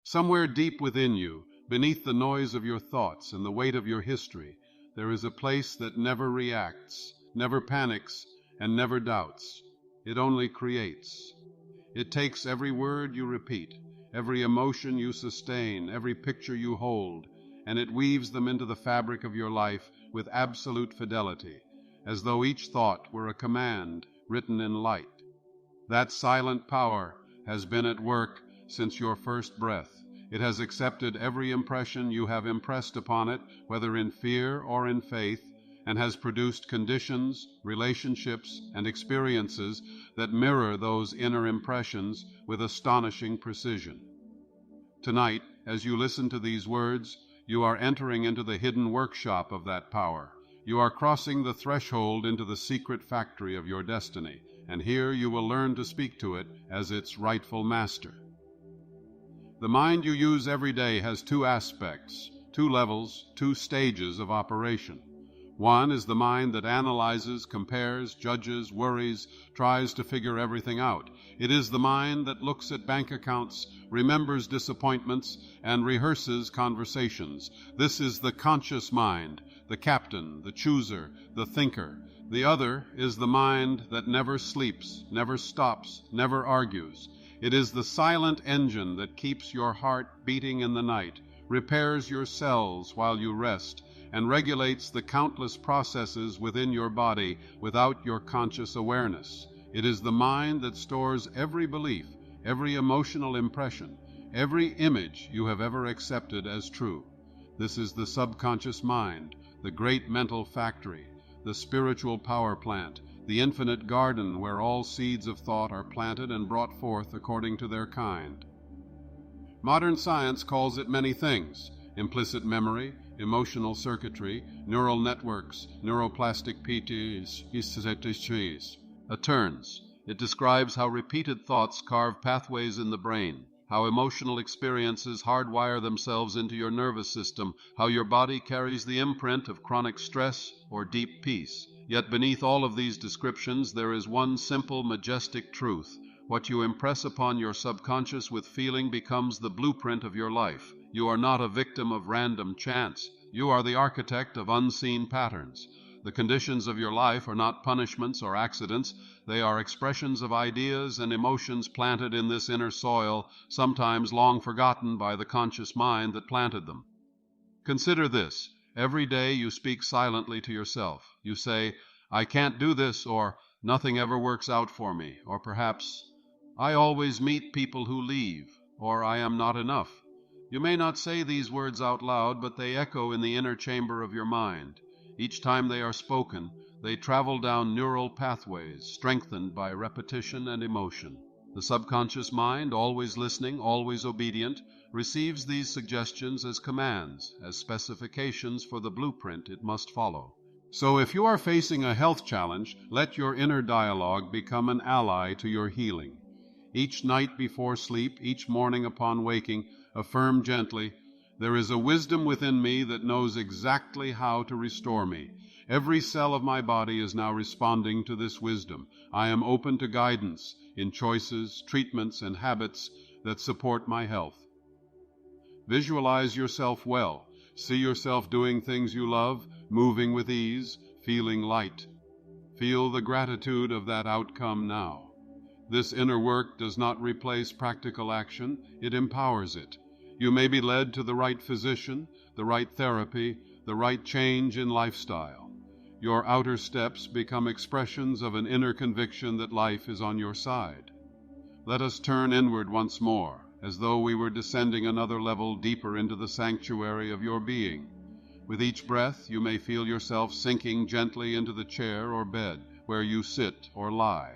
Somewhere deep within you, beneath the noise of your thoughts and the weight of your history, there is a place that never reacts, never panics, and never doubts. It only creates. It takes every word you repeat, every emotion you sustain, every picture you hold, and it weaves them into the fabric of your life with absolute fidelity, as though each thought were a command written in light. That silent power has been at work since your first breath. It has accepted every impression you have impressed upon it, whether in fear or in faith, and has produced conditions, relationships, and experiences that mirror those inner impressions with astonishing precision. Tonight, as you listen to these words, you are entering into the hidden workshop of that power. You are crossing the threshold into the secret factory of your destiny, and here you will learn to speak to it as its rightful master. The mind you use every day has two aspects, two levels, two stages of operation. One is the mind that analyzes, compares, judges, worries, tries to figure everything out. It is the mind that looks at bank accounts, remembers disappointments, and rehearses conversations. This is the conscious mind, the captain, the chooser, the thinker. The other is the mind that never sleeps, never stops, never argues. It is the silent engine that keeps your heart beating in the night, repairs your cells while you rest, and regulates the countless processes within your body without your conscious awareness. It is the mind that stores every belief, every emotional impression, every image you have ever accepted as true. This is the subconscious mind, the great mental factory, the spiritual power plant, the infinite garden where all seeds of thought are planted and brought forth according to their kind. Modern science calls it many things: implicit memory, emotional circuitry, neural networks, neuroplastic PTs, turns. It describes how repeated thoughts carve pathways in the brain, how emotional experiences hardwire themselves into your nervous system, how your body carries the imprint of chronic stress or deep peace. Yet beneath all of these descriptions there is one simple, majestic truth. What you impress upon your subconscious with feeling becomes the blueprint of your life. You are not a victim of random chance. You are the architect of unseen patterns. The conditions of your life are not punishments or accidents. They are expressions of ideas and emotions planted in this inner soil, sometimes long forgotten by the conscious mind that planted them. Consider this. Every day you speak silently to yourself. You say, "I can't do this," or "Nothing ever works out for me," or perhaps, "I always meet people who leave," or "I am not enough." You may not say these words out loud, but they echo in the inner chamber of your mind. Each time they are spoken, they travel down neural pathways, strengthened by repetition and emotion. The subconscious mind, always listening, always obedient, receives these suggestions as commands, as specifications for the blueprint it must follow. So if you are facing a health challenge, let your inner dialogue become an ally to your healing. Each night before sleep, each morning upon waking, affirm gently, "There is a wisdom within me that knows exactly how to restore me. Every cell of my body is now responding to this wisdom. I am open to guidance in choices, treatments, and habits that support my health." Visualize yourself well. See yourself doing things you love, moving with ease, feeling light. Feel the gratitude of that outcome now. This inner work does not replace practical action, it empowers it. You may be led to the right physician, the right therapy, the right change in lifestyle. Your outer steps become expressions of an inner conviction that life is on your side. Let us turn inward once more, as though we were descending another level deeper into the sanctuary of your being. With each breath, you may feel yourself sinking gently into the chair or bed where you sit or lie.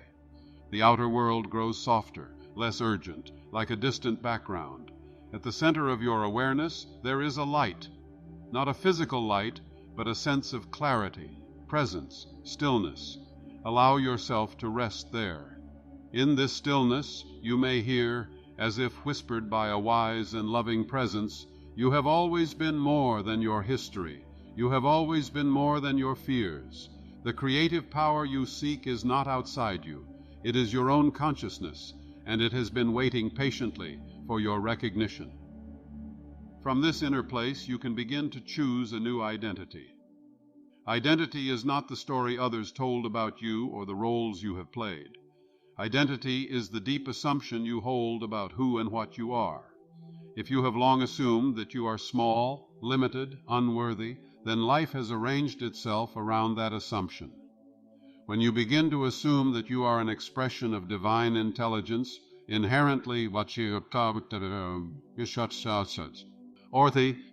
The outer world grows softer, less urgent, like a distant background. At the center of your awareness, there is a light. Not a physical light, but a sense of clarity, presence, stillness. Allow yourself to rest there. In this stillness, you may hear, as if whispered by a wise and loving presence, "You have always been more than your history. You have always been more than your fears. The creative power you seek is not outside you. It is your own consciousness, and it has been waiting patiently for your recognition." From this inner place, you can begin to choose a new identity. Identity is not the story others told about you or the roles you have played. Identity is the deep assumption you hold about who and what you are. If you have long assumed that you are small, limited, unworthy, then life has arranged itself around that assumption. When you begin to assume that you are an expression of divine intelligence, inherently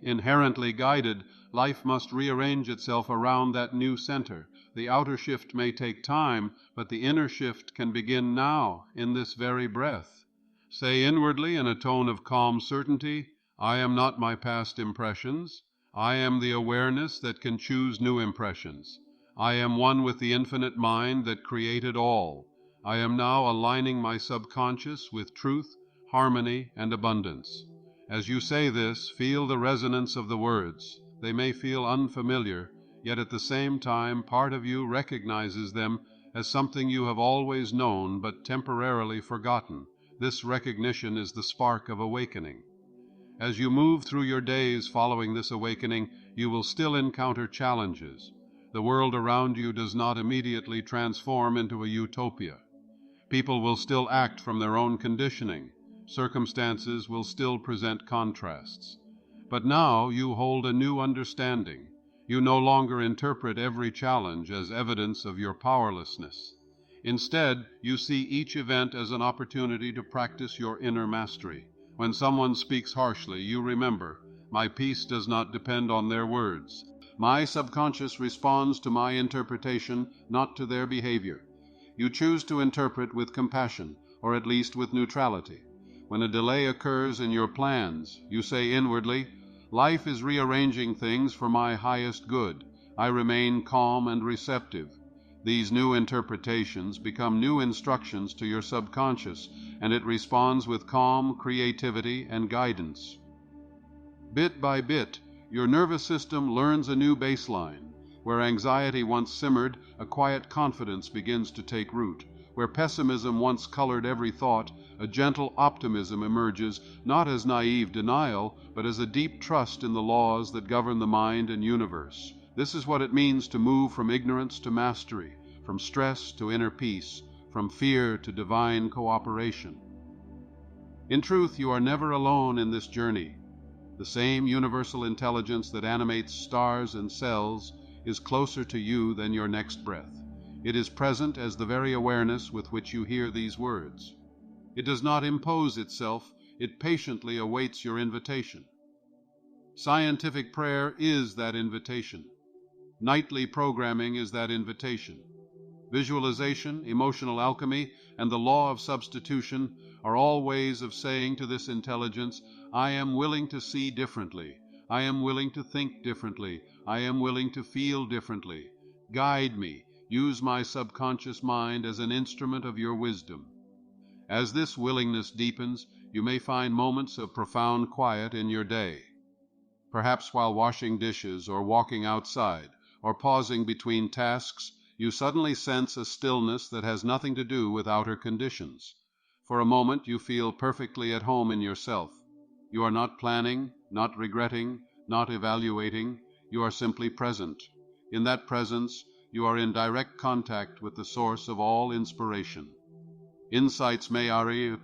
inherently guided, life must rearrange itself around that new center. The outer shift may take time, but the inner shift can begin now, in this very breath. Say inwardly in a tone of calm certainty, I am not my past impressions. I am the awareness that can choose new impressions. I am one with the infinite mind that created all. I am now aligning my subconscious with truth, harmony, and abundance. As you say this, feel the resonance of the words. They may feel unfamiliar, yet at the same time part of you recognizes them as something you have always known but temporarily forgotten. This recognition is the spark of awakening. As you move through your days following this awakening, you will still encounter challenges. The world around you does not immediately transform into a utopia. People will still act from their own conditioning. Circumstances will still present contrasts. But now you hold a new understanding. You no longer interpret every challenge as evidence of your powerlessness. Instead, you see each event as an opportunity to practice your inner mastery. When someone speaks harshly, you remember, my peace does not depend on their words. My subconscious responds to my interpretation, not to their behavior. You choose to interpret with compassion, or at least with neutrality. When a delay occurs in your plans, you say inwardly, life is rearranging things for my highest good. I remain calm and receptive. These new interpretations become new instructions to your subconscious, and it responds with calm creativity and guidance. Bit by bit, your nervous system learns a new baseline. Where anxiety once simmered, a quiet confidence begins to take root. Where pessimism once colored every thought, a gentle optimism emerges, not as naive denial, but as a deep trust in the laws that govern the mind and universe. This is what it means to move from ignorance to mastery, from stress to inner peace, from fear to divine cooperation. In truth, you are never alone in this journey. The same universal intelligence that animates stars and cells is closer to you than your next breath. It is present as the very awareness with which you hear these words. It does not impose itself, it patiently awaits your invitation. Scientific prayer is that invitation. Nightly programming is that invitation. Visualization, emotional alchemy, and the law of substitution are all ways of saying to this intelligence, I am willing to see differently. I am willing to think differently. I am willing to feel differently. Guide me. Use my subconscious mind as an instrument of your wisdom. As this willingness deepens, you may find moments of profound quiet in your day. Perhaps while washing dishes or walking outside or pausing between tasks, you suddenly sense a stillness that has nothing to do with outer conditions. For a moment you feel perfectly at home in yourself. You are not planning, not regretting, not evaluating. You are simply present. In that presence, you are in direct contact with the source of all inspiration. Insights may arrive.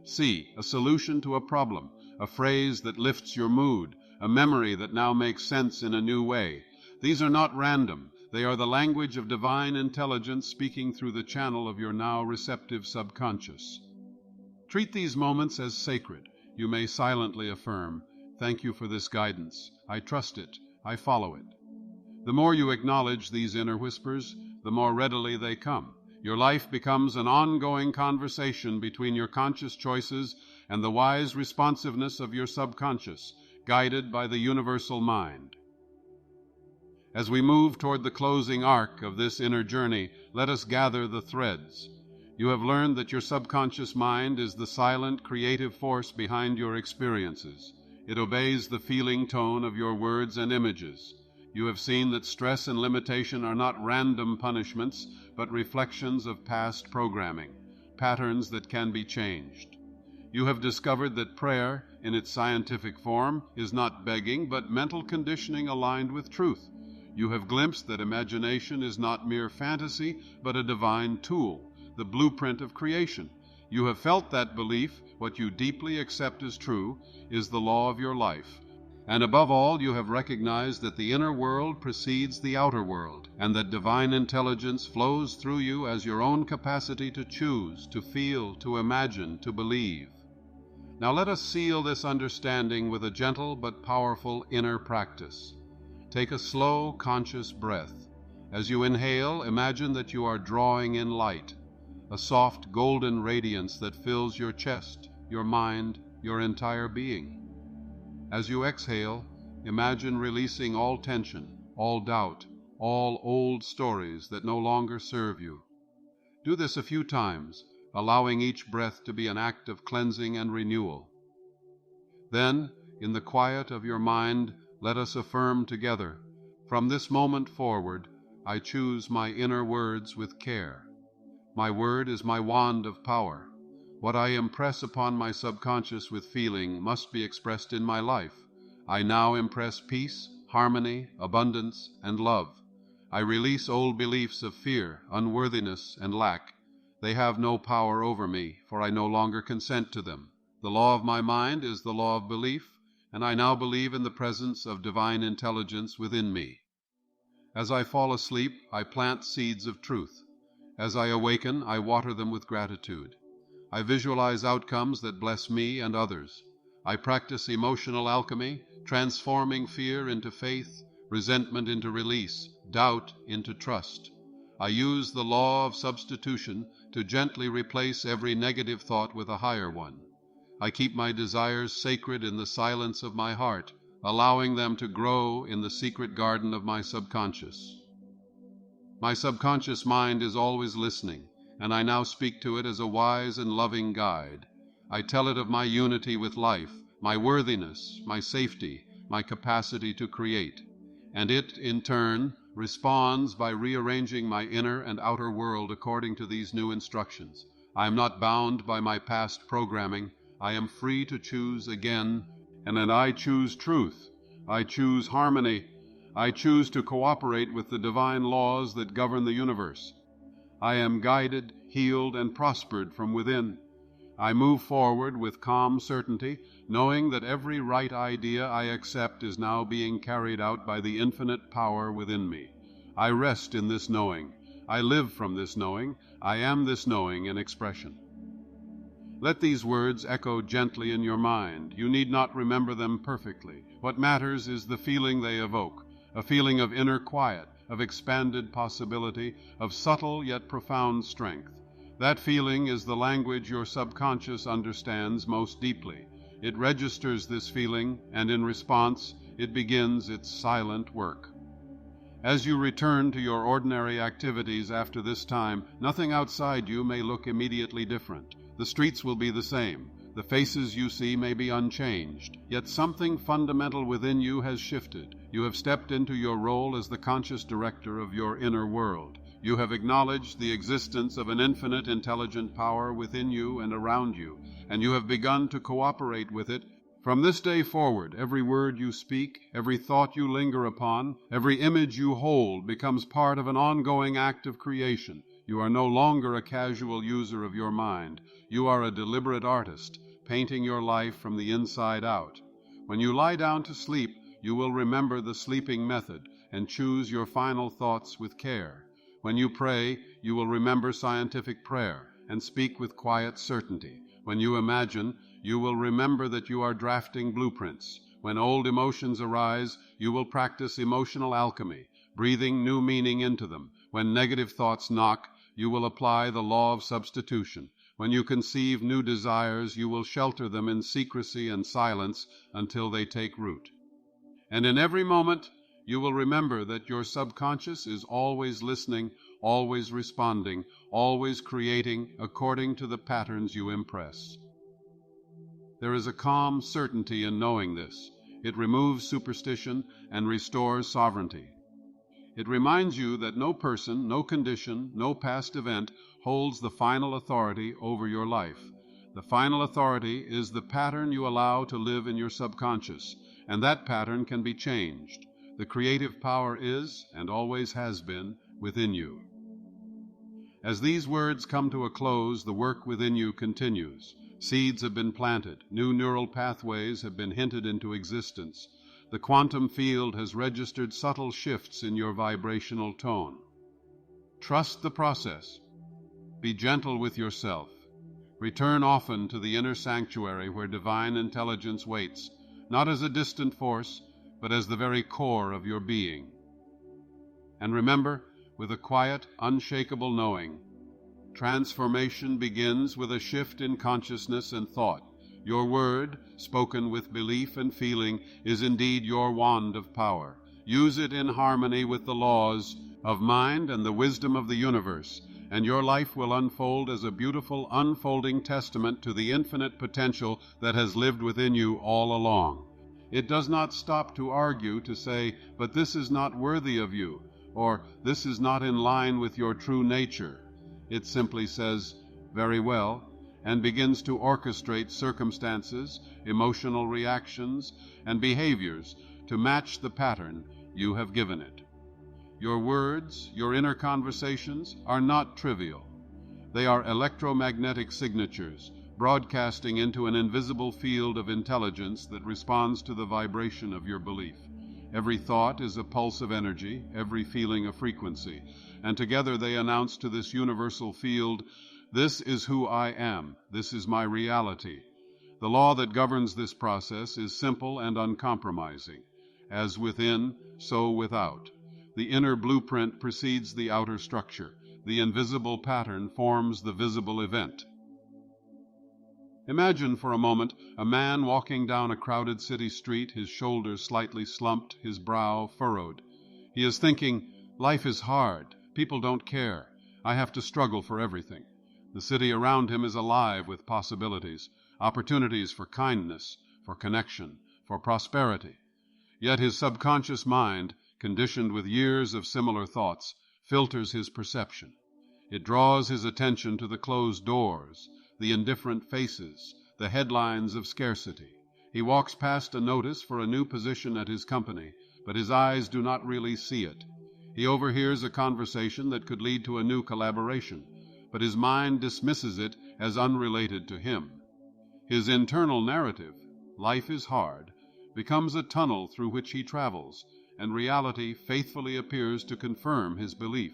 See, a solution to a problem, a phrase that lifts your mood, a memory that now makes sense in a new way. These are not random. They are the language of divine intelligence speaking through the channel of your now receptive subconscious. Treat these moments as sacred. You may silently affirm, thank you for this guidance. I trust it. I follow it. The more you acknowledge these inner whispers, the more readily they come. Your life becomes an ongoing conversation between your conscious choices and the wise responsiveness of your subconscious, guided by the universal mind. As we move toward the closing arc of this inner journey, let us gather the threads. You have learned that your subconscious mind is the silent, creative force behind your experiences. It obeys the feeling tone of your words and images. You have seen that stress and limitation are not random punishments, but reflections of past programming, patterns that can be changed. You have discovered that prayer, in its scientific form, is not begging, but mental conditioning aligned with truth. You have glimpsed that imagination is not mere fantasy, but a divine tool, the blueprint of creation. You have felt that belief, what you deeply accept as true, is the law of your life. And above all, you have recognized that the inner world precedes the outer world, and that divine intelligence flows through you as your own capacity to choose, to feel, to imagine, to believe. Now let us seal this understanding with a gentle but powerful inner practice. Take a slow, conscious breath. As you inhale, imagine that you are drawing in light, a soft golden radiance that fills your chest, your mind, your entire being. As you exhale, imagine releasing all tension, all doubt, all old stories that no longer serve you. Do this a few times, allowing each breath to be an act of cleansing and renewal. Then, in the quiet of your mind, let us affirm together, from this moment forward, I choose my inner words with care. My word is my wand of power. What I impress upon my subconscious with feeling must be expressed in my life. I now impress peace, harmony, abundance, and love. I release old beliefs of fear, unworthiness, and lack. They have no power over me, for I no longer consent to them. The law of my mind is the law of belief, and I now believe in the presence of divine intelligence within me. As I fall asleep, I plant seeds of truth. As I awaken, I water them with gratitude. I visualize outcomes that bless me and others. I practice emotional alchemy, transforming fear into faith, resentment into release, doubt into trust. I use the law of substitution to gently replace every negative thought with a higher one. I keep my desires sacred in the silence of my heart, allowing them to grow in the secret garden of my subconscious. My subconscious mind is always listening, and I now speak to it as a wise and loving guide. I tell it of my unity with life, my worthiness, my safety, my capacity to create. And it, in turn, responds by rearranging my inner and outer world according to these new instructions. I am not bound by my past programming. I am free to choose again, and then I choose truth. I choose harmony. I choose to cooperate with the divine laws that govern the universe. I am guided, healed, and prospered from within. I move forward with calm certainty, knowing that every right idea I accept is now being carried out by the infinite power within me. I rest in this knowing. I live from this knowing. I am this knowing in expression. Let these words echo gently in your mind. You need not remember them perfectly. What matters is the feeling they evoke, a feeling of inner quiet, of expanded possibility, of subtle yet profound strength. That feeling is the language your subconscious understands most deeply. It registers this feeling, and in response, it begins its silent work. As you return to your ordinary activities after this time, nothing outside you may look immediately different. The streets will be the same. The faces you see may be unchanged, yet something fundamental within you has shifted. You have stepped into your role as the conscious director of your inner world. You have acknowledged the existence of an infinite intelligent power within you and around you, and you have begun to cooperate with it. From this day forward, every word you speak, every thought you linger upon, every image you hold becomes part of an ongoing act of creation. You are no longer a casual user of your mind. You are a deliberate artist, painting your life from the inside out. When you lie down to sleep, you will remember the sleeping method and choose your final thoughts with care. When you pray, you will remember scientific prayer and speak with quiet certainty. When you imagine, you will remember that you are drafting blueprints. When old emotions arise, you will practice emotional alchemy, breathing new meaning into them. When negative thoughts knock, you will apply the law of substitution. When you conceive new desires, you will shelter them in secrecy and silence until they take root. And in every moment, you will remember that your subconscious is always listening, always responding, always creating according to the patterns you impress. There is a calm certainty in knowing this. It removes superstition and restores sovereignty. It reminds you that no person, no condition, no past event holds the final authority over your life. The final authority is the pattern you allow to live in your subconscious, and that pattern can be changed. The creative power is, and always has been, within you. As these words come to a close, the work within you continues. Seeds have been planted, new neural pathways have been hinted into existence. The quantum field has registered subtle shifts in your vibrational tone. Trust the process. Be gentle with yourself. Return often to the inner sanctuary where divine intelligence waits, not as a distant force, but as the very core of your being. And remember, with a quiet, unshakable knowing, transformation begins with a shift in consciousness and thought. Your word, spoken with belief and feeling, is indeed your wand of power. Use it in harmony with the laws of mind and the wisdom of the universe, and your life will unfold as a beautiful, unfolding testament to the infinite potential that has lived within you all along. It does not stop to argue, to say, but this is not worthy of you, or this is not in line with your true nature. It simply says, very well, and begins to orchestrate circumstances, emotional reactions, and behaviors to match the pattern you have given it. Your words, your inner conversations, are not trivial. They are electromagnetic signatures, broadcasting into an invisible field of intelligence that responds to the vibration of your belief. Every thought is a pulse of energy, every feeling a frequency, and together they announce to this universal field, this is who I am, this is my reality. The law that governs this process is simple and uncompromising. As within, so without. The inner blueprint precedes the outer structure. The invisible pattern forms the visible event. Imagine for a moment a man walking down a crowded city street, his shoulders slightly slumped, his brow furrowed. He is thinking, life is hard, people don't care, I have to struggle for everything. The city around him is alive with possibilities, opportunities for kindness, for connection, for prosperity. Yet his subconscious mind, conditioned with years of similar thoughts, filters his perception. It draws his attention to the closed doors, the indifferent faces, the headlines of scarcity. He walks past a notice for a new position at his company, but his eyes do not really see it. He overhears a conversation that could lead to a new collaboration, but his mind dismisses it as unrelated to him. His internal narrative, life is hard, becomes a tunnel through which he travels, and reality faithfully appears to confirm his belief.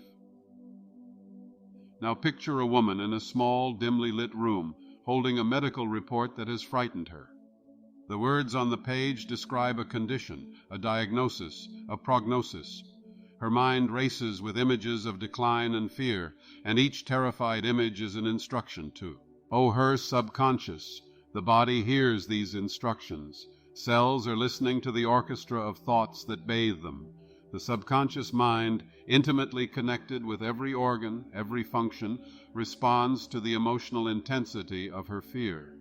Now picture a woman in a small, dimly lit room, holding a medical report that has frightened her. The words on the page describe a condition, a diagnosis, a prognosis. Her mind races with images of decline and fear, and each terrified image is an instruction too. Oh, her subconscious! The body hears these instructions. Cells are listening to the orchestra of thoughts that bathe them. The subconscious mind, intimately connected with every organ, every function, responds to the emotional intensity of her fear.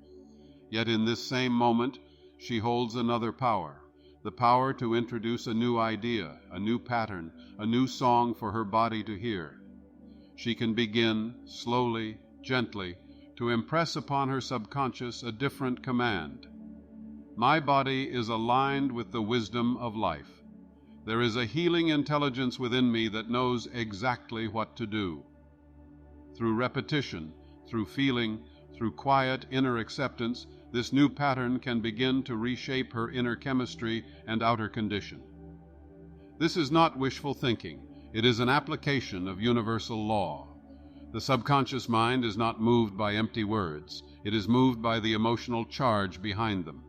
Yet in this same moment, she holds another power, the power to introduce a new idea, a new pattern, a new song for her body to hear. She can begin, slowly, gently, to impress upon her subconscious a different command. My body is aligned with the wisdom of life. There is a healing intelligence within me that knows exactly what to do. Through repetition, through feeling, through quiet inner acceptance, this new pattern can begin to reshape her inner chemistry and outer condition. This is not wishful thinking. It is an application of universal law. The subconscious mind is not moved by empty words. It is moved by the emotional charge behind them.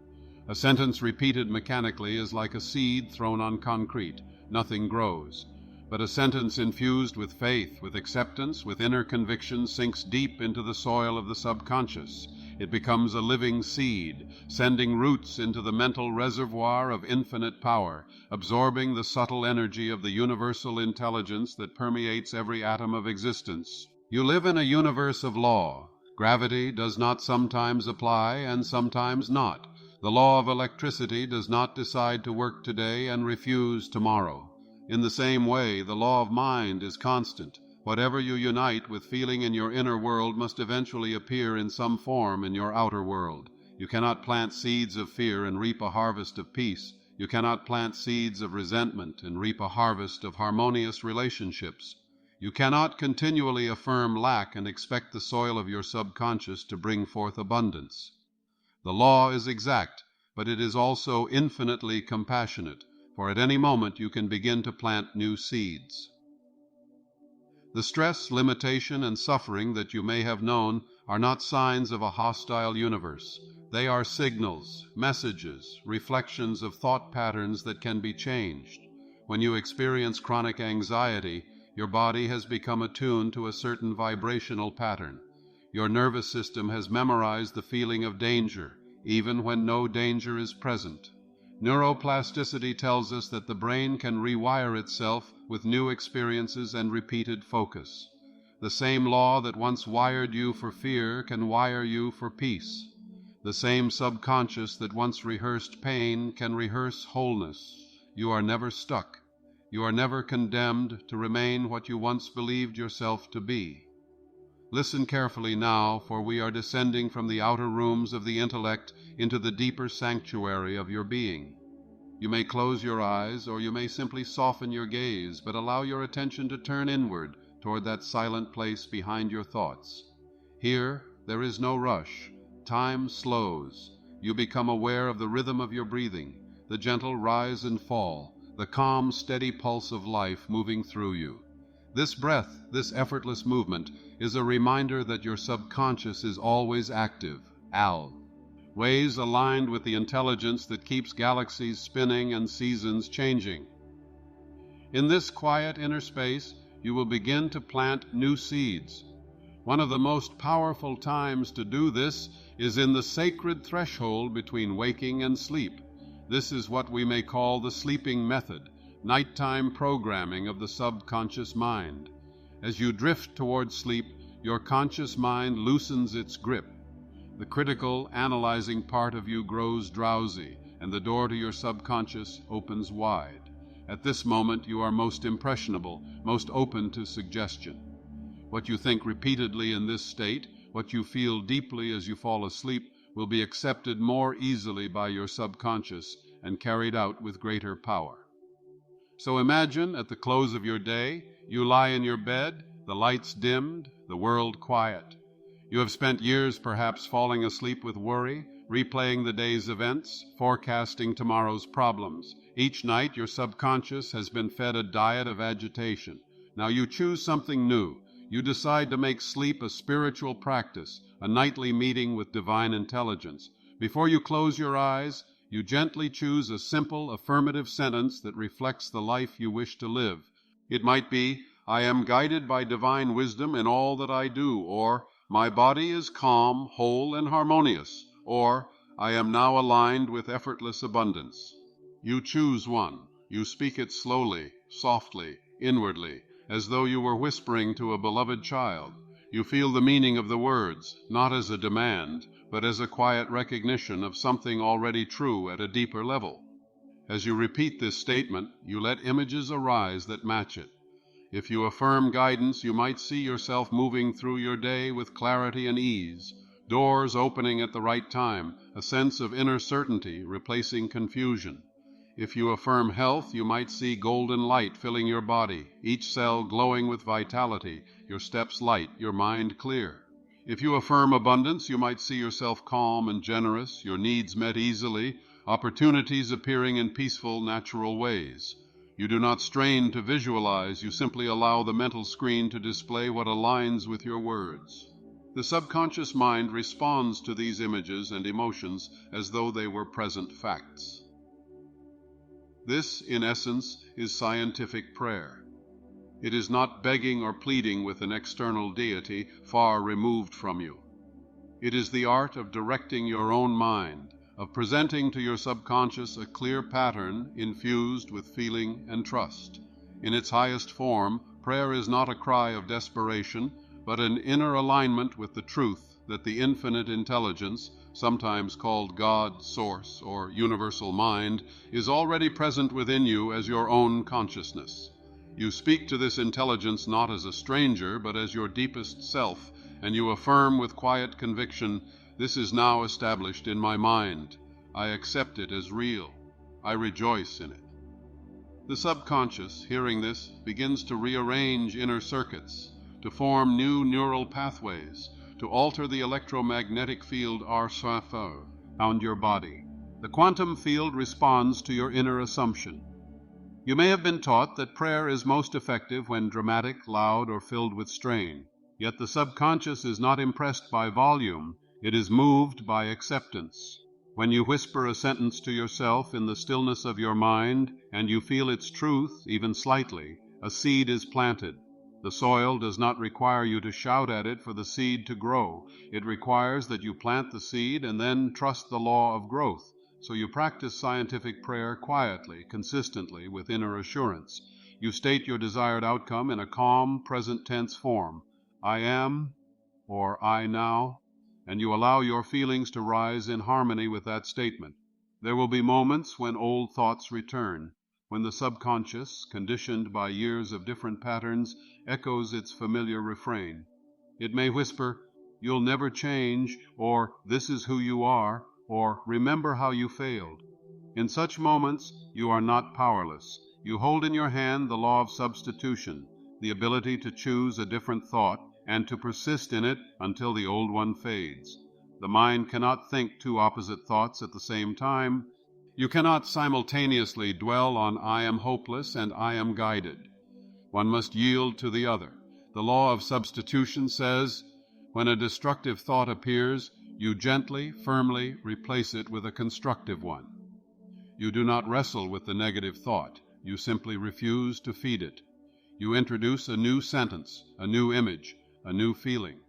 A sentence repeated mechanically is like a seed thrown on concrete. Nothing grows. But a sentence infused with faith, with acceptance, with inner conviction sinks deep into the soil of the subconscious. It becomes a living seed, sending roots into the mental reservoir of infinite power, absorbing the subtle energy of the universal intelligence that permeates every atom of existence. You live in a universe of law. Gravity does not sometimes apply and sometimes not. The law of electricity does not decide to work today and refuse tomorrow. In the same way, the law of mind is constant. Whatever you unite with feeling in your inner world must eventually appear in some form in your outer world. You cannot plant seeds of fear and reap a harvest of peace. You cannot plant seeds of resentment and reap a harvest of harmonious relationships. You cannot continually affirm lack and expect the soil of your subconscious to bring forth abundance. The law is exact, but it is also infinitely compassionate, for at any moment you can begin to plant new seeds. The stress, limitation, and suffering that you may have known are not signs of a hostile universe. They are signals, messages, reflections of thought patterns that can be changed. When you experience chronic anxiety, your body has become attuned to a certain vibrational pattern. Your nervous system has memorized the feeling of danger, even when no danger is present. Neuroplasticity tells us that the brain can rewire itself with new experiences and repeated focus. The same law that once wired you for fear can wire you for peace. The same subconscious that once rehearsed pain can rehearse wholeness. You are never stuck. You are never condemned to remain what you once believed yourself to be. Listen carefully now, for we are descending from the outer rooms of the intellect into the deeper sanctuary of your being. You may close your eyes, or you may simply soften your gaze, but allow your attention to turn inward toward that silent place behind your thoughts. Here there is no rush. Time slows. You become aware of the rhythm of your breathing, the gentle rise and fall, the calm, steady pulse of life moving through you. This breath, this effortless movement, is a reminder that your subconscious is always active, ways aligned with the intelligence that keeps galaxies spinning and seasons changing. In this quiet inner space, you will begin to plant new seeds. One of the most powerful times to do this is in the sacred threshold between waking and sleep. This is what we may call the sleeping method, nighttime programming of the subconscious mind. As you drift toward sleep, your conscious mind loosens its grip. The critical, analyzing part of you grows drowsy, and the door to your subconscious opens wide. At this moment, you are most impressionable, most open to suggestion. What you think repeatedly in this state, what you feel deeply as you fall asleep, will be accepted more easily by your subconscious and carried out with greater power. So imagine at the close of your day, you lie in your bed, the lights dimmed, the world quiet. You have spent years perhaps falling asleep with worry, replaying the day's events, forecasting tomorrow's problems. Each night your subconscious has been fed a diet of agitation. Now you choose something new. You decide to make sleep a spiritual practice, a nightly meeting with divine intelligence. Before you close your eyes, you gently choose a simple affirmative sentence that reflects the life you wish to live. It might be, "I am guided by divine wisdom in all that I do," or "My body is calm, whole, and harmonious," or "I am now aligned with effortless abundance." You choose one. You speak it slowly, softly, inwardly, as though you were whispering to a beloved child. You feel the meaning of the words, not as a demand, but as a quiet recognition of something already true at a deeper level. As you repeat this statement, you let images arise that match it. If you affirm guidance, you might see yourself moving through your day with clarity and ease, doors opening at the right time, a sense of inner certainty replacing confusion. If you affirm health, you might see golden light filling your body, each cell glowing with vitality, your steps light, your mind clear. If you affirm abundance, you might see yourself calm and generous, your needs met easily, opportunities appearing in peaceful, natural ways. You do not strain to visualize, you simply allow the mental screen to display what aligns with your words. The subconscious mind responds to these images and emotions as though they were present facts. This, in essence, is scientific prayer. It is not begging or pleading with an external deity far removed from you. It is the art of directing your own mind, of presenting to your subconscious a clear pattern infused with feeling and trust. In its highest form, prayer is not a cry of desperation, but an inner alignment with the truth that the infinite intelligence, sometimes called God, Source, or Universal Mind, is already present within you as your own consciousness. You speak to this intelligence not as a stranger, but as your deepest self, and you affirm with quiet conviction, "This is now established in my mind. I accept it as real. I rejoice in it." The subconscious, hearing this, begins to rearrange inner circuits, to form new neural pathways, to alter the electromagnetic field RCF around your body. The quantum field responds to your inner assumption. You may have been taught that prayer is most effective when dramatic, loud, or filled with strain. Yet the subconscious is not impressed by volume, it is moved by acceptance. When you whisper a sentence to yourself in the stillness of your mind, and you feel its truth, even slightly, a seed is planted. The soil does not require you to shout at it for the seed to grow. It requires that you plant the seed and then trust the law of growth. So you practice scientific prayer quietly, consistently, with inner assurance. You state your desired outcome in a calm, present tense form. I am, or I now, and you allow your feelings to rise in harmony with that statement. There will be moments when old thoughts return, when the subconscious, conditioned by years of different patterns, echoes its familiar refrain. It may whisper, "You'll never change," or "This is who you are," or "Remember how you failed." In such moments, you are not powerless. You hold in your hand the law of substitution, the ability to choose a different thought, and to persist in it until the old one fades. The mind cannot think two opposite thoughts at the same time. You cannot simultaneously dwell on "I am hopeless" and "I am guided." One must yield to the other. The law of substitution says, when a destructive thought appears, you gently, firmly replace it with a constructive one. You do not wrestle with the negative thought. You simply refuse to feed it. You introduce a new sentence, a new image, a new feeling.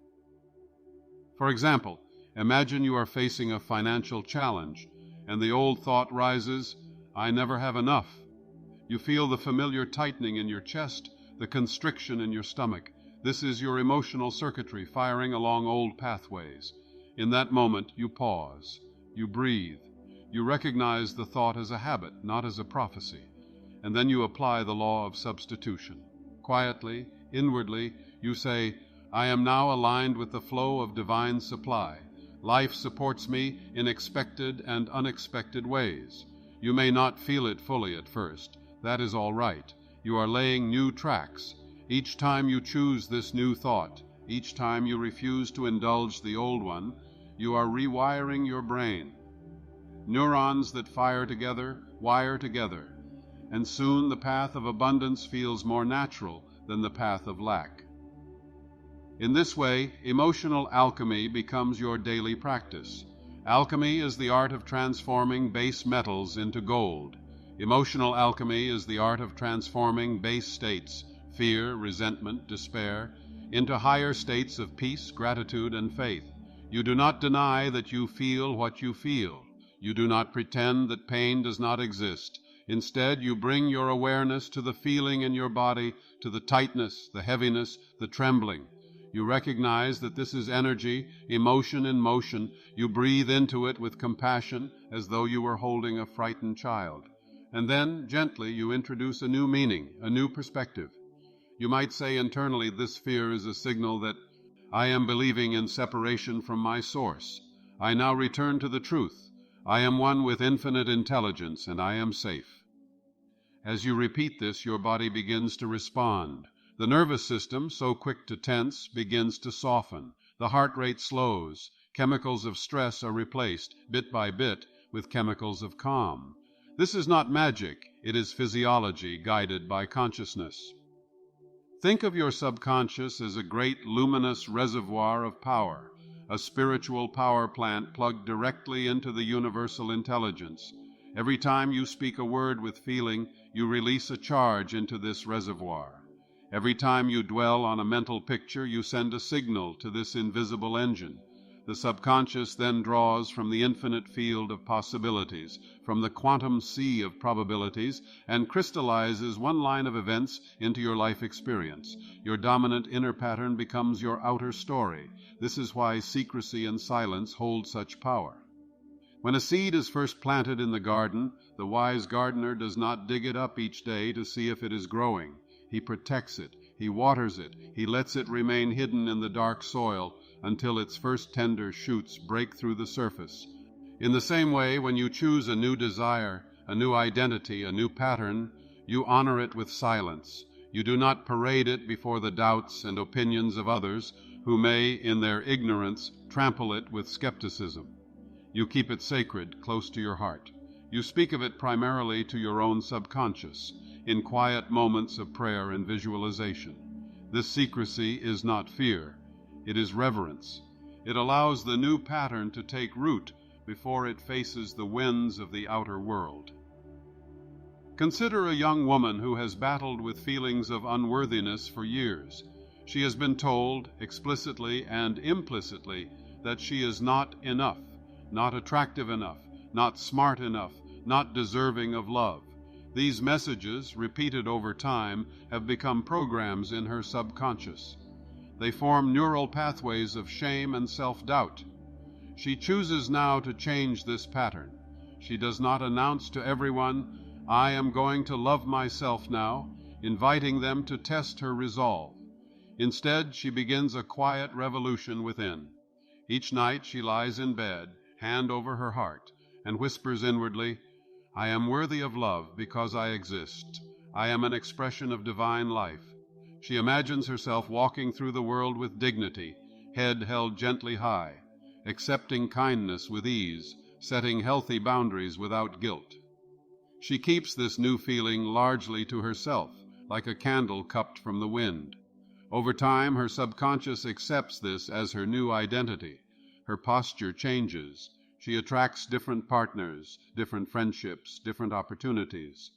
For example, imagine you are facing a financial challenge, and the old thought rises, "I never have enough." You feel the familiar tightening in your chest, the constriction in your stomach. This is your emotional circuitry firing along old pathways. In that moment, you pause, you breathe, you recognize the thought as a habit, not as a prophecy, and then you apply the law of substitution. Quietly, inwardly, you say, "I am now aligned with the flow of divine supply. Life supports me in expected and unexpected ways." You may not feel it fully at first. That is all right. You are laying new tracks. Each time you choose this new thought, each time you refuse to indulge the old one, you are rewiring your brain. Neurons that fire together wire together, and soon the path of abundance feels more natural than the path of lack. In this way, emotional alchemy becomes your daily practice. Alchemy is the art of transforming base metals into gold. Emotional alchemy is the art of transforming base states, fear, resentment, despair, into higher states of peace, gratitude, and faith. You do not deny that you feel what you feel. You do not pretend that pain does not exist. Instead, you bring your awareness to the feeling in your body, to the tightness, the heaviness, the trembling. You recognize that this is energy, emotion in motion. You breathe into it with compassion, as though you were holding a frightened child. And then, gently, you introduce a new meaning, a new perspective. You might say internally, this fear is a signal that I am believing in separation from my source. I now return to the truth. I am one with infinite intelligence, and I am safe. As you repeat this, your body begins to respond. The nervous system, so quick to tense, begins to soften. The heart rate slows. Chemicals of stress are replaced, bit by bit, with chemicals of calm. This is not magic. It is physiology guided by consciousness. Think of your subconscious as a great luminous reservoir of power, a spiritual power plant plugged directly into the universal intelligence. Every time you speak a word with feeling, you release a charge into this reservoir. Every time you dwell on a mental picture, you send a signal to this invisible engine. The subconscious then draws from the infinite field of possibilities, from the quantum sea of probabilities, and crystallizes one line of events into your life experience. Your dominant inner pattern becomes your outer story. This is why secrecy and silence hold such power. When a seed is first planted in the garden, the wise gardener does not dig it up each day to see if it is growing. He protects it, he waters it, he lets it remain hidden in the dark soil until its first tender shoots break through the surface. In the same way, when you choose a new desire, a new identity, a new pattern, you honor it with silence. You do not parade it before the doubts and opinions of others who may, in their ignorance, trample it with skepticism. You keep it sacred, close to your heart. You speak of it primarily to your own subconscious, in quiet moments of prayer and visualization. This secrecy is not fear. It is reverence. It allows the new pattern to take root before it faces the winds of the outer world. Consider a young woman who has battled with feelings of unworthiness for years. She has been told, explicitly and implicitly, that she is not enough, not attractive enough, not smart enough, not deserving of love. These messages, repeated over time, have become programs in her subconscious. They form neural pathways of shame and self-doubt. She chooses now to change this pattern. She does not announce to everyone, "I am going to love myself now," inviting them to test her resolve. Instead, she begins a quiet revolution within. Each night she lies in bed, hand over her heart, and whispers inwardly, "I am worthy of love because I exist. I am an expression of divine life." She imagines herself walking through the world with dignity, head held gently high, accepting kindness with ease, setting healthy boundaries without guilt. She keeps this new feeling largely to herself, like a candle cupped from the wind. Over time, her subconscious accepts this as her new identity. Her posture changes. She attracts different partners, different friendships, different opportunities.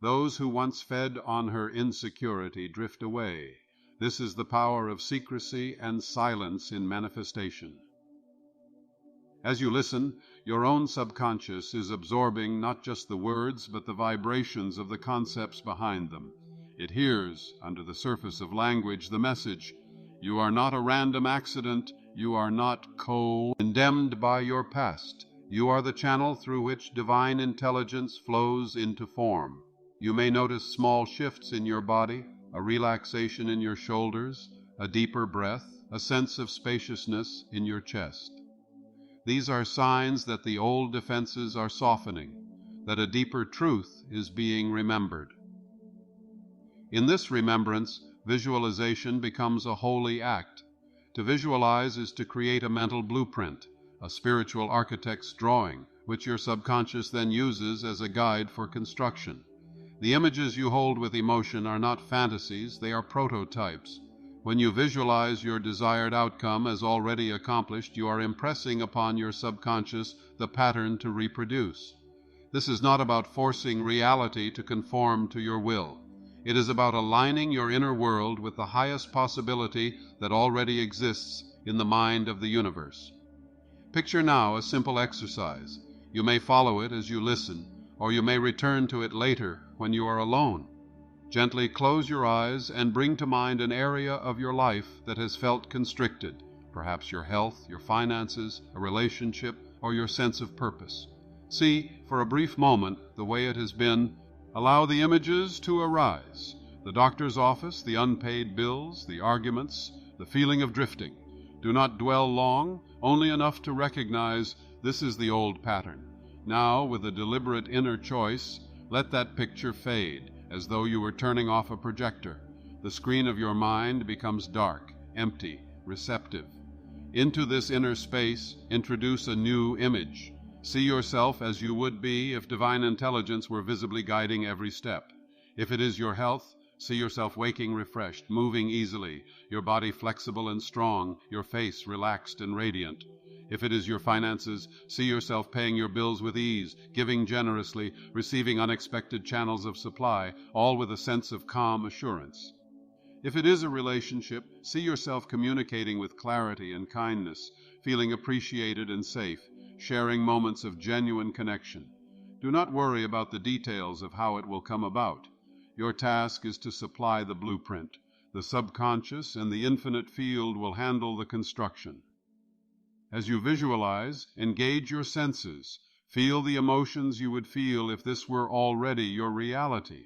Those who once fed on her insecurity drift away. This is the power of secrecy and silence in manifestation. As you listen, your own subconscious is absorbing not just the words, but the vibrations of the concepts behind them. It hears, under the surface of language, the message, "You are not a random accident. You are not condemned by your past. You are the channel through which divine intelligence flows into form." You may notice small shifts in your body, a relaxation in your shoulders, a deeper breath, a sense of spaciousness in your chest. These are signs that the old defenses are softening, that a deeper truth is being remembered. In this remembrance, visualization becomes a holy act. To visualize is to create a mental blueprint, a spiritual architect's drawing, which your subconscious then uses as a guide for construction. The images you hold with emotion are not fantasies, they are prototypes. When you visualize your desired outcome as already accomplished, you are impressing upon your subconscious the pattern to reproduce. This is not about forcing reality to conform to your will. It is about aligning your inner world with the highest possibility that already exists in the mind of the universe. Picture now a simple exercise. You may follow it as you listen, or you may return to it later when you are alone. Gently close your eyes and bring to mind an area of your life that has felt constricted, perhaps your health, your finances, a relationship, or your sense of purpose. See, for a brief moment, the way it has been. Allow the images to arise, the doctor's office, the unpaid bills, the arguments, the feeling of drifting. Do not dwell long, only enough to recognize this is the old pattern. Now, with a deliberate inner choice, let that picture fade, as though you were turning off a projector. The screen of your mind becomes dark, empty, receptive. Into this inner space, introduce a new image. See yourself as you would be if divine intelligence were visibly guiding every step. If it is your health, see yourself waking refreshed, moving easily, your body flexible and strong, your face relaxed and radiant. If it is your finances, see yourself paying your bills with ease, giving generously, receiving unexpected channels of supply, all with a sense of calm assurance. If it is a relationship, see yourself communicating with clarity and kindness, feeling appreciated and safe, sharing moments of genuine connection. Do not worry about the details of how it will come about. Your task is to supply the blueprint. The subconscious and the infinite field will handle the construction. As you visualize, engage your senses. Feel the emotions you would feel if this were already your reality.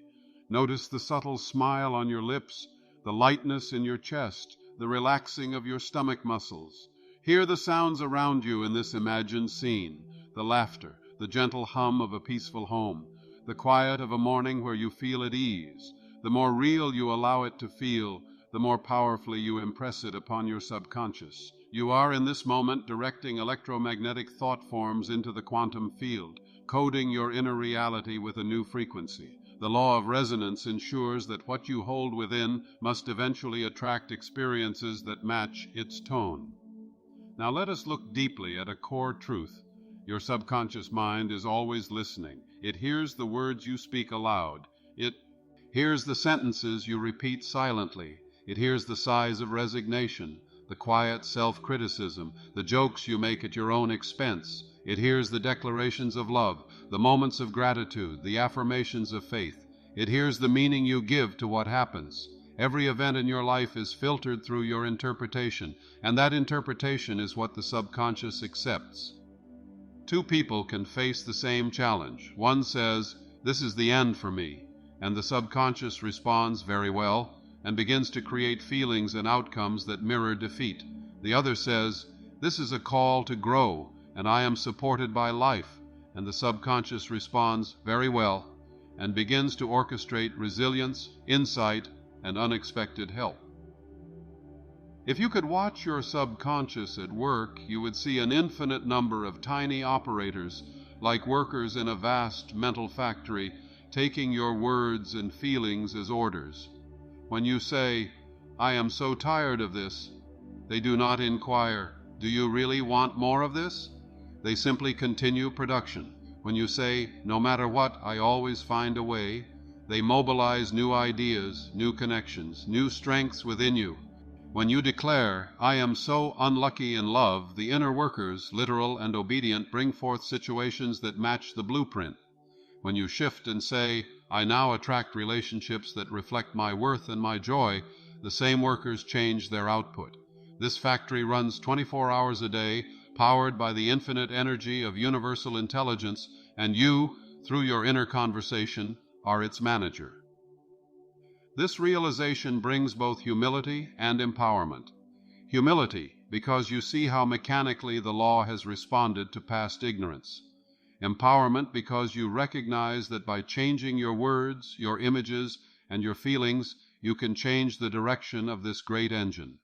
Notice the subtle smile on your lips, the lightness in your chest, the relaxing of your stomach muscles. Hear the sounds around you in this imagined scene, the laughter, the gentle hum of a peaceful home, the quiet of a morning where you feel at ease. The more real you allow it to feel, the more powerfully you impress it upon your subconscious. You are in this moment directing electromagnetic thought forms into the quantum field, coding your inner reality with a new frequency. The law of resonance ensures that what you hold within must eventually attract experiences that match its tone. Now let us look deeply at a core truth. Your subconscious mind is always listening. It hears the words you speak aloud. It hears the sentences you repeat silently. It hears the sighs of resignation, the quiet self-criticism, the jokes you make at your own expense. It hears the declarations of love, the moments of gratitude, the affirmations of faith. It hears the meaning you give to what happens. Every event in your life is filtered through your interpretation, and that interpretation is what the subconscious accepts. Two people can face the same challenge. One says, "This is the end for me," and the subconscious responds, "Very well," and begins to create feelings and outcomes that mirror defeat. The other says, "This is a call to grow, and I am supported by life," and the subconscious responds, "Very well," and begins to orchestrate resilience, insight, and unexpected help. If you could watch your subconscious at work, you would see an infinite number of tiny operators, like workers in a vast mental factory, taking your words and feelings as orders. When you say, "I am so tired of this," they do not inquire, "Do you really want more of this?" They simply continue production. When you say, "No matter what, I always find a way," they mobilize new ideas, new connections, new strengths within you. When you declare, "I am so unlucky in love," the inner workers, literal and obedient, bring forth situations that match the blueprint. When you shift and say, "I now attract relationships that reflect my worth and my joy," the same workers change their output. This factory runs 24 hours a day, powered by the infinite energy of universal intelligence, and you, through your inner conversation, are its manager. This realization brings both humility and empowerment. Humility, because you see how mechanically the law has responded to past ignorance. Empowerment, because you recognize that by changing your words, your images, and your feelings, you can change the direction of this great engine.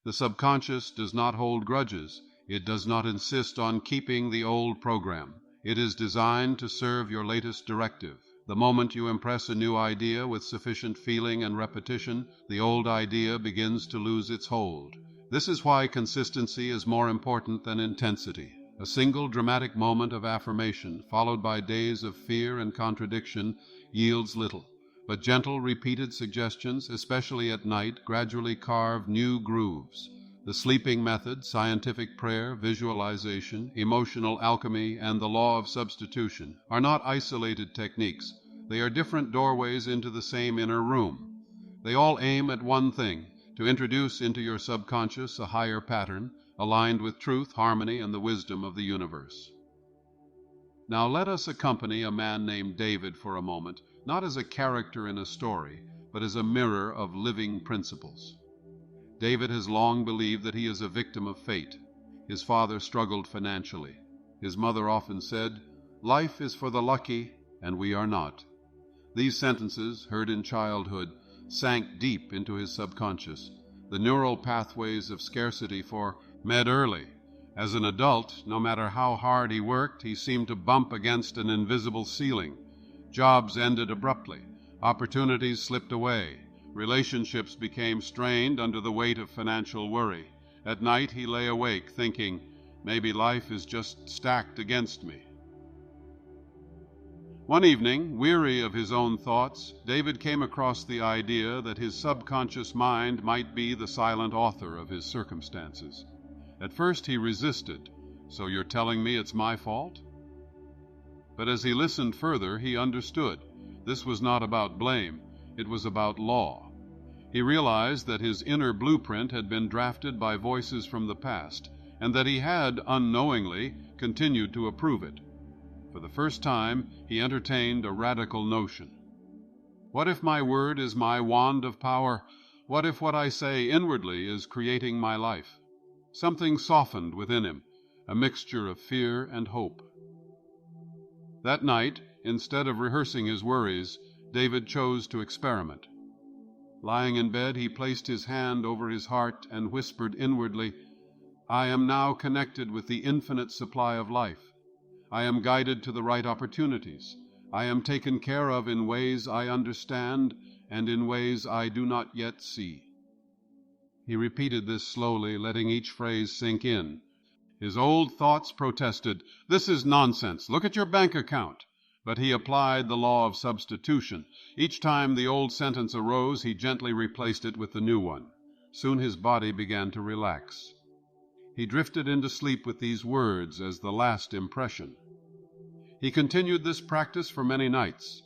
The subconscious does not hold grudges. It does not insist on keeping the old program. It is designed to serve your latest directive. The moment you impress a new idea with sufficient feeling and repetition, the old idea begins to lose its hold. This is why consistency is more important than intensity. A single dramatic moment of affirmation, followed by days of fear and contradiction, yields little. But gentle, repeated suggestions, especially at night, gradually carve new grooves. The sleeping method, scientific prayer, visualization, emotional alchemy, and the law of substitution are not isolated techniques. They are different doorways into the same inner room. They all aim at one thing, to introduce into your subconscious a higher pattern, aligned with truth, harmony, and the wisdom of the universe. Now let us accompany a man named David for a moment, not as a character in a story, but as a mirror of living principles. David has long believed that he is a victim of fate. His father struggled financially. His mother often said, "Life is for the lucky, and we are not." These sentences, heard in childhood, sank deep into his subconscious. The neural pathways of scarcity met early. As an adult, no matter how hard he worked, he seemed to bump against an invisible ceiling. Jobs ended abruptly. Opportunities slipped away. Relationships became strained under the weight of financial worry. At night he lay awake thinking, "Maybe life is just stacked against me." One evening, weary of his own thoughts, David came across the idea that his subconscious mind might be the silent author of his circumstances. At first he resisted. "So you're telling me it's my fault?" But as he listened further, he understood. This was not about blame. It was about law. He realized that his inner blueprint had been drafted by voices from the past, and that he had, unknowingly, continued to approve it. For the first time, he entertained a radical notion. What if my word is my wand of power? What if what I say inwardly is creating my life? Something softened within him, a mixture of fear and hope. That night, instead of rehearsing his worries, David chose to experiment. Lying in bed, he placed his hand over his heart and whispered inwardly, "I am now connected with the infinite supply of life. I am guided to the right opportunities. I am taken care of in ways I understand and in ways I do not yet see." He repeated this slowly, letting each phrase sink in. His old thoughts protested, "This is nonsense. Look at your bank account." But he applied the law of substitution. Each time the old sentence arose, he gently replaced it with the new one. Soon his body began to relax. He drifted into sleep with these words as the last impression. He continued this practice for many nights.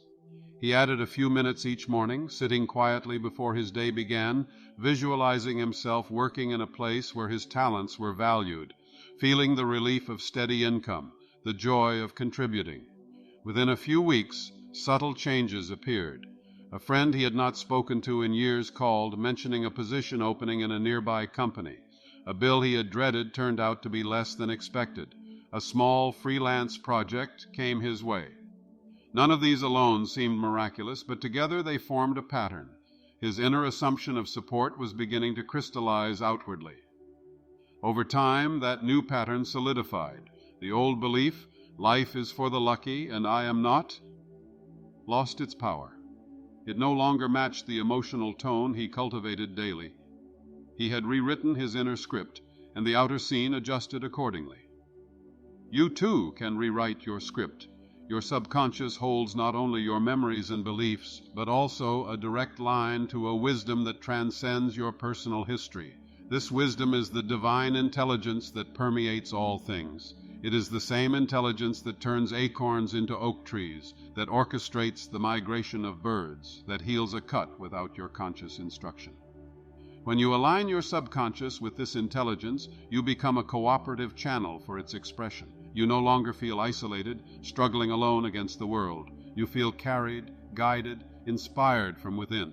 He added a few minutes each morning, sitting quietly before his day began, visualizing himself working in a place where his talents were valued, feeling the relief of steady income, the joy of contributing. Within a few weeks, subtle changes appeared. A friend he had not spoken to in years called, mentioning a position opening in a nearby company. A bill he had dreaded turned out to be less than expected. A small freelance project came his way. None of these alone seemed miraculous, but together they formed a pattern. His inner assumption of support was beginning to crystallize outwardly. Over time, that new pattern solidified. The old belief, "Life is for the lucky and I am not," lost its power. It no longer matched the emotional tone he cultivated daily. He had rewritten his inner script, and the outer scene adjusted accordingly. You too can rewrite your script. Your subconscious holds not only your memories and beliefs, but also a direct line to a wisdom that transcends your personal history. This wisdom is the divine intelligence that permeates all things. It is the same intelligence that turns acorns into oak trees, that orchestrates the migration of birds, that heals a cut without your conscious instruction. When you align your subconscious with this intelligence, you become a cooperative channel for its expression. You no longer feel isolated, struggling alone against the world. You feel carried, guided, inspired from within.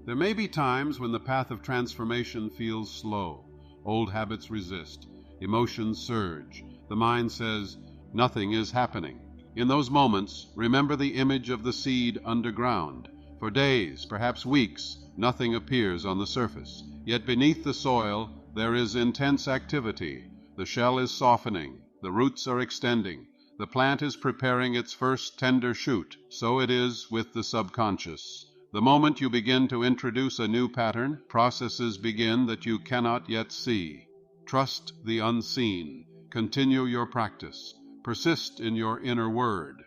There may be times when the path of transformation feels slow. Old habits resist. Emotions surge. The mind says, "Nothing is happening." In those moments, remember the image of the seed underground. For days, perhaps weeks, nothing appears on the surface. Yet beneath the soil, there is intense activity. The shell is softening. The roots are extending. The plant is preparing its first tender shoot. So it is with the subconscious. The moment you begin to introduce a new pattern, processes begin that you cannot yet see. Trust the unseen. Continue your practice. Persist in your inner word.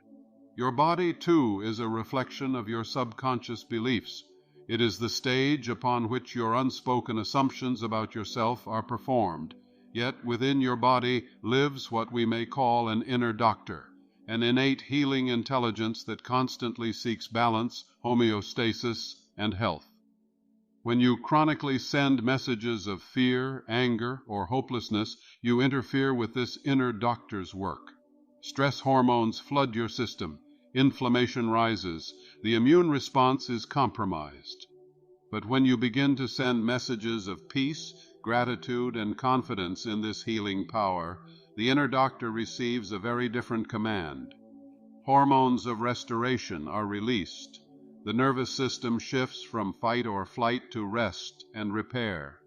Your body, too, is a reflection of your subconscious beliefs. It is the stage upon which your unspoken assumptions about yourself are performed. Yet within your body lives what we may call an inner doctor, an innate healing intelligence that constantly seeks balance, homeostasis, and health. When you chronically send messages of fear, anger, or hopelessness, you interfere with this inner doctor's work. Stress hormones flood your system. Inflammation rises. The immune response is compromised. But when you begin to send messages of peace, gratitude, and confidence in this healing power, the inner doctor receives a very different command. Hormones of restoration are released. The nervous system shifts from fight or flight to rest and repair.